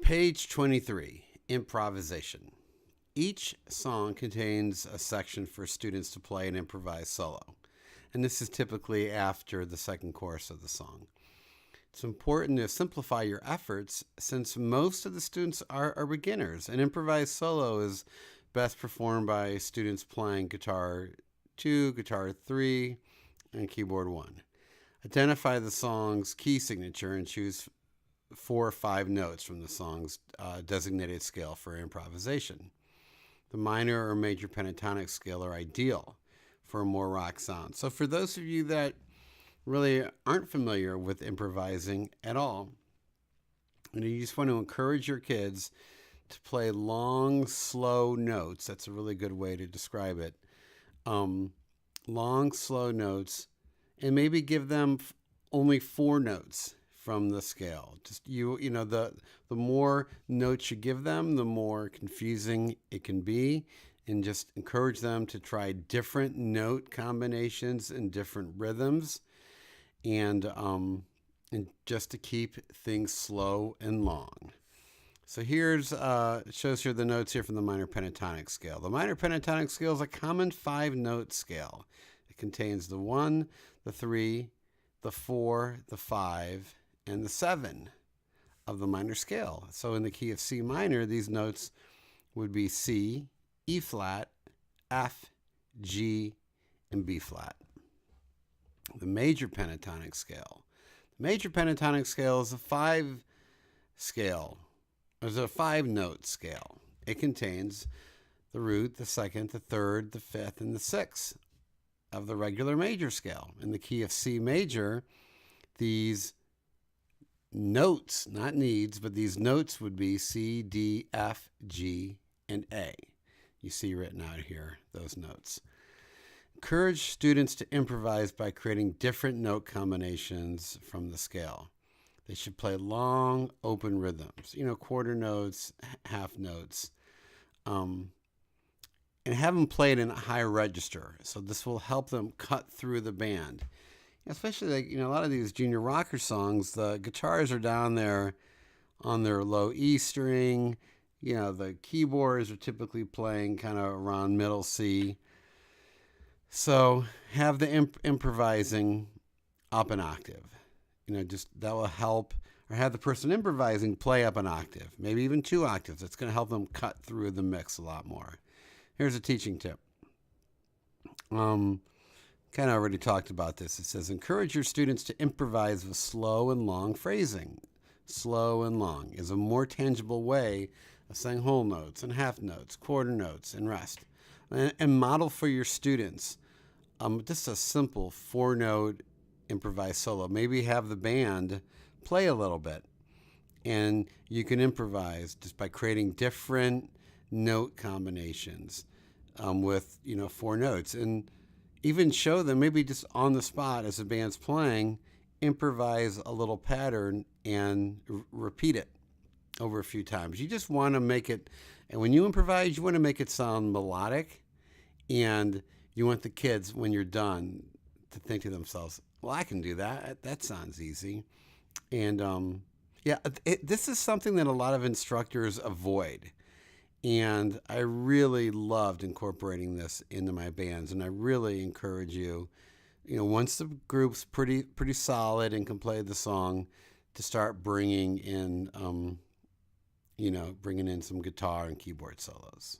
Page 23, Improvisation. Each song contains a section for students to play an improvised solo, and this is typically after the second chorus of the song. It's important to simplify your efforts since most of the students are beginners. An improvised solo is best performed by students playing guitar 2, guitar 3, and keyboard 1. Identify the song's key signature and choose 4 or 5 notes from the song's designated scale for improvisation. The minor or major pentatonic scale are ideal for a more rock sound. So for those of you that really aren't familiar with improvising at all, you just want to encourage your kids to play long, slow notes. That's a really good way to describe it. Long, slow notes, and maybe give them only 4 notes from the scale. Just the more notes you give them, the more confusing it can be, and just encourage them to try different note combinations and different rhythms, and just to keep things slow and long. So here's shows here the notes here from the minor pentatonic scale. The minor pentatonic scale is a common 5-note scale. It contains the 1, the 3, the 4, the 5, and the 7 of the minor scale. So in the key of C minor, these notes would be C, E flat, F, G, and B flat. The major pentatonic scale. The major pentatonic scale is a 5-note scale. It contains the root, the second, the third, the fifth, and the sixth of the regular major scale. In the key of C major, these notes, not needs, but these notes would be C, D, F, G, and A. You see written out here, those notes. Encourage students to improvise by creating different note combinations from the scale. They should play long, open rhythms, quarter notes, half notes, and have them played in a high register. So this will help them cut through the band. Especially a lot of these junior rocker songs, the guitars are down there on their low E string. The keyboards are typically playing kind of around middle C. So have the improvising up an octave. Just that will help, or have the person improvising play up an octave, maybe even 2 octaves. It's going to help them cut through the mix a lot more. Here's a teaching tip. Kind of already talked about this. It says, encourage your students to improvise with slow and long phrasing. Slow and long is a more tangible way of saying whole notes and half notes, quarter notes, and rest. And model for your students just a simple 4-note improvised solo. Maybe have the band play a little bit, and you can improvise just by creating different note combinations with 4 notes, and even show them, maybe just on the spot as the band's playing, improvise a little pattern and repeat it over a few times. You just want to make it, and when you improvise, you want to make it sound melodic, and you want the kids, when you're done, to think to themselves, well, I can do that. That sounds easy. And this is something that a lot of instructors avoid. And I really loved incorporating this into my bands, and I really encourage you, once the group's pretty solid and can play the song, to start bringing in some guitar and keyboard solos.